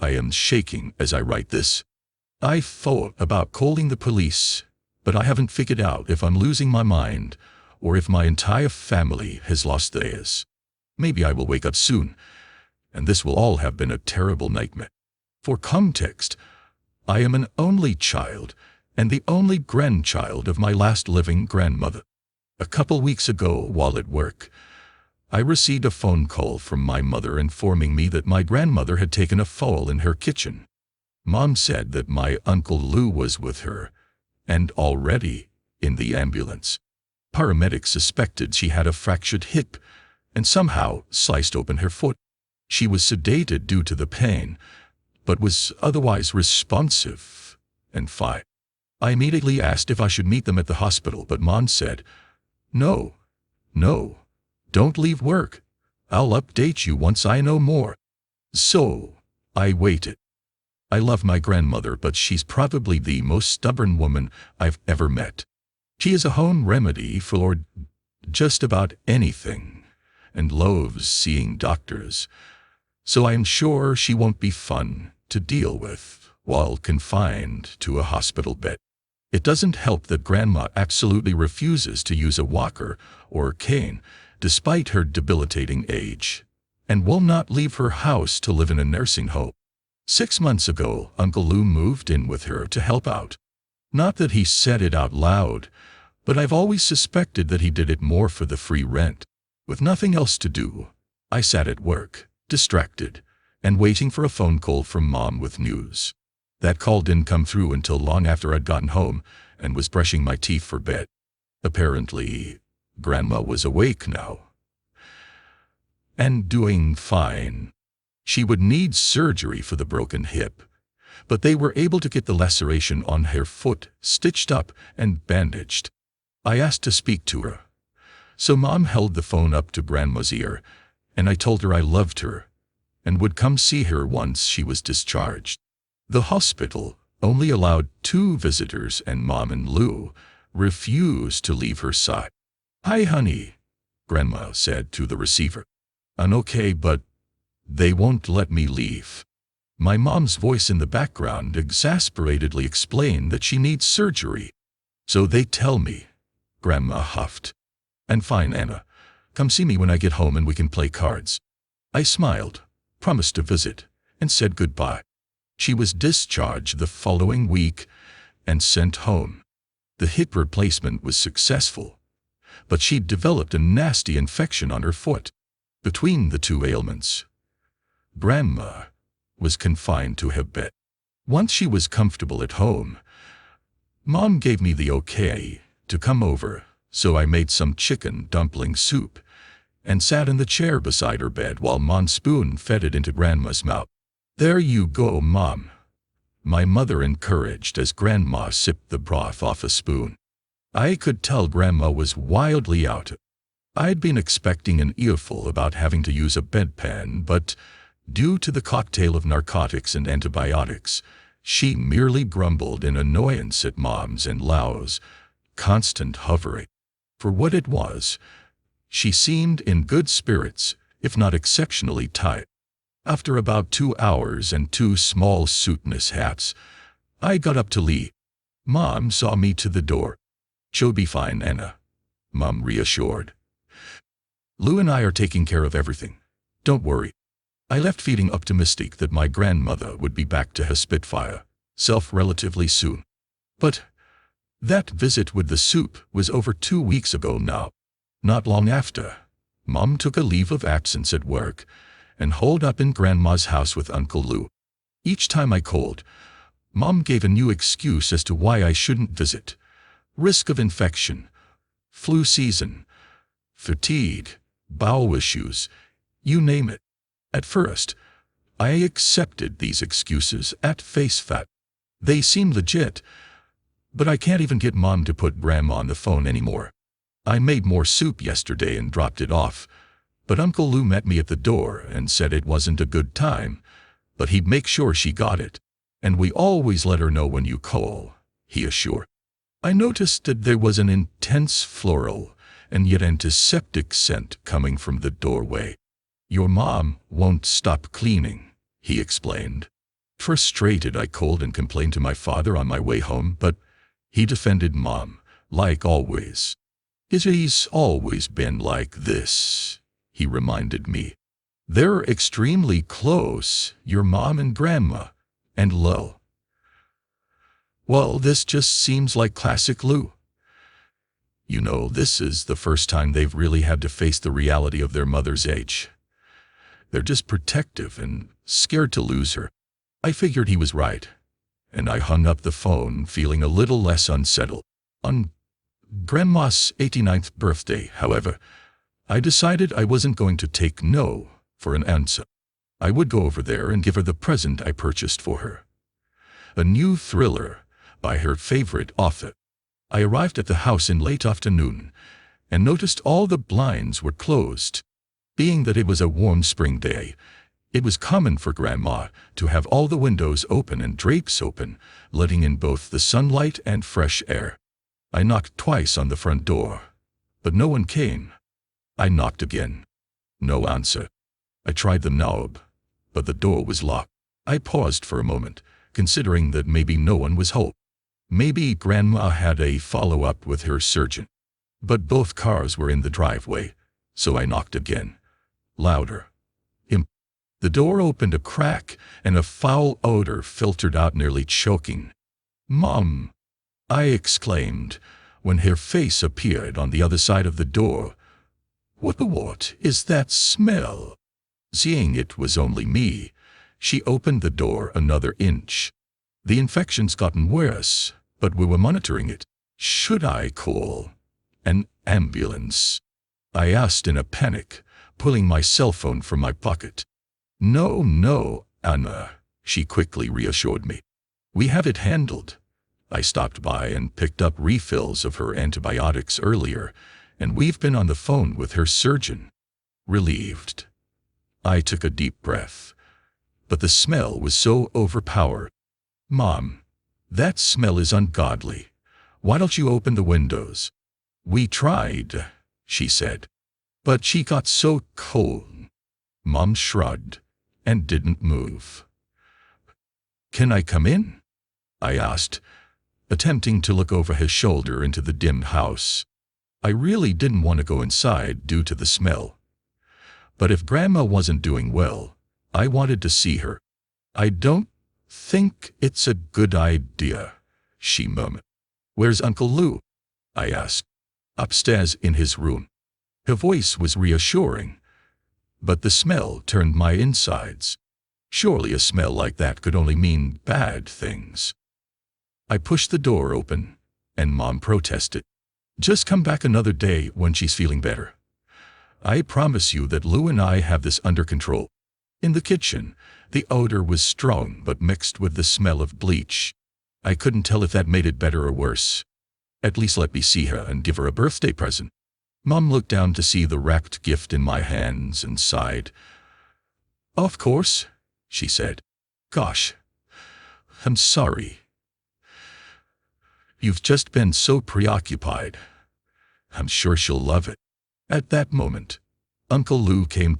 I am shaking as I write this. I thought about calling the police, but I haven't figured out if I'm losing my mind or if my entire family has lost theirs. Maybe I will wake up soon, and this will all have been a terrible nightmare. For context, I am an only child and the only grandchild of my last living grandmother. A couple weeks ago, while at work, I received a phone call from my mother informing me that my grandmother had taken a fall in her kitchen. Mom said that my Uncle Lou was with her, and already in the ambulance. Paramedics suspected she had a fractured hip and somehow sliced open her foot. She was sedated due to the pain, but was otherwise responsive and fine. I immediately asked if I should meet them at the hospital, but Mom said, No, don't leave work. I'll update you once I know more. So, I waited. I love my grandmother, but she's probably the most stubborn woman I've ever met. She is a home remedy for just about anything, and loathes seeing doctors. So I am sure she won't be fun to deal with while confined to a hospital bed. It doesn't help that Grandma absolutely refuses to use a walker or cane, despite her debilitating age, and will not leave her house to live in a nursing home. 6 months ago, Uncle Lou moved in with her to help out. Not that he said it out loud, but I've always suspected that he did it more for the free rent. With nothing else to do, I sat at work, distracted, and waiting for a phone call from Mom with news. That call didn't come through until long after I'd gotten home and was brushing my teeth for bed. Apparently, Grandma was awake now, and doing fine. She would need surgery for the broken hip, but they were able to get the laceration on her foot stitched up and bandaged. I asked to speak to her, so Mom held the phone up to Grandma's ear, and I told her I loved her and would come see her once she was discharged. The hospital only allowed 2 visitors, and Mom and Lou refused to leave her side. "Hi, honey," Grandma said to the receiver. "I'm okay, but they won't let me leave." My mom's voice in the background exasperatedly explained that she needs surgery. "So they tell me," Grandma huffed. "And fine, Anna. Come see me when I get home and we can play cards." I smiled, promised to visit, and said goodbye. She was discharged the following week and sent home. The hip replacement was successful, but she'd developed a nasty infection on her foot. Between the 2 ailments, Grandma was confined to her bed. Once she was comfortable at home, Mom gave me the okay to come over, so I made some chicken dumpling soup and sat in the chair beside her bed while Mom spoon-fed it into Grandma's mouth. "There you go, Mom," my mother encouraged as Grandma sipped the broth off a spoon. I could tell Grandma was wildly out. I'd been expecting an earful about having to use a bedpan, but due to the cocktail of narcotics and antibiotics, she merely grumbled in annoyance at Mom's and Lau's constant hovering. For what it was, she seemed in good spirits, if not exceptionally tired. After about 2 hours and 2 small suit mishaps, I got up to leave. Mom saw me to the door. "She'll be fine, Anna," Mom reassured. "Lou and I are taking care of everything. Don't worry." I left feeling optimistic that my grandmother would be back to her Spitfire self relatively soon. But that visit with the soup was over 2 weeks ago now. Not long after, Mom took a leave of absence at work and holed up in Grandma's house with Uncle Lou. Each time I called, Mom gave a new excuse as to why I shouldn't visit. Risk of infection, flu season, fatigue, bowel issues, you name it. At first, I accepted these excuses at face value. They seem legit, but I can't even get Mom to put Grandma on the phone anymore. I made more soup yesterday and dropped it off, but Uncle Lou met me at the door and said it wasn't a good time, but he'd make sure she got it. "And we always let her know when you call," he assured. I noticed that there was an intense floral and yet antiseptic scent coming from the doorway. "Your mom won't stop cleaning," he explained. Frustrated, I called and complained to my father on my way home, but he defended Mom, like always. It's always been like this, he reminded me. They're extremely close, your mom and grandma, and Lo. Well, this just seems like classic Lou. You know, this is the first time they've really had to face the reality of their mother's age. They're just protective and scared to lose her. I figured he was right, and I hung up the phone feeling a little less unsettled. On Grandma's 89th birthday, however, I decided I wasn't going to take no for an answer. I would go over there and give her the present I purchased for her. A new thriller by her favorite author. I arrived at the house in late afternoon and noticed all the blinds were closed. Being that it was a warm spring day, it was common for Grandma to have all the windows open and drapes open, letting in both the sunlight and fresh air. I knocked twice on the front door, but no one came. I knocked again. No answer. I tried the knob, but the door was locked. I paused for a moment, considering that maybe no one was home. Maybe Grandma had a follow-up with her surgeon. But both cars were in the driveway, so I knocked again. Louder. The door opened a crack, and a foul odor filtered out, nearly choking. "Mom!" I exclaimed, when her face appeared on the other side of the door. What is that smell?" Seeing it was only me, she opened the door another inch. "The infection's gotten worse, but we were monitoring it. Should I call an ambulance?" I asked in a panic, pulling my cell phone from my pocket. No, Anna," she quickly reassured me. "We have it handled. I stopped by and picked up refills of her antibiotics earlier, and we've been on the phone with her surgeon." Relieved. I took a deep breath, but the smell was so overpowering. "Mom, that smell is ungodly. Why don't you open the windows?" "We tried," she said, "but she got so cold." Mom shrugged and didn't move. "Can I come in?" I asked, attempting to look over his shoulder into the dim house. I really didn't want to go inside due to the smell. But if Grandma wasn't doing well, I wanted to see her. "I don't think it's a good idea," she murmured. "Where's Uncle Lou?" I asked. "Upstairs in his room." Her voice was reassuring, but the smell turned my insides. Surely a smell like that could only mean bad things. I pushed the door open, and Mom protested. "Just come back another day when she's feeling better. I promise you that Lou and I have this under control." In the kitchen, the odor was strong but mixed with the smell of bleach. I couldn't tell if that made it better or worse. "At least let me see her and give her a birthday present." Mom looked down to see the wrapped gift in my hands and sighed. "Of course," she said. "Gosh, I'm sorry. You've just been so preoccupied. I'm sure she'll love it." At that moment, Uncle Lou came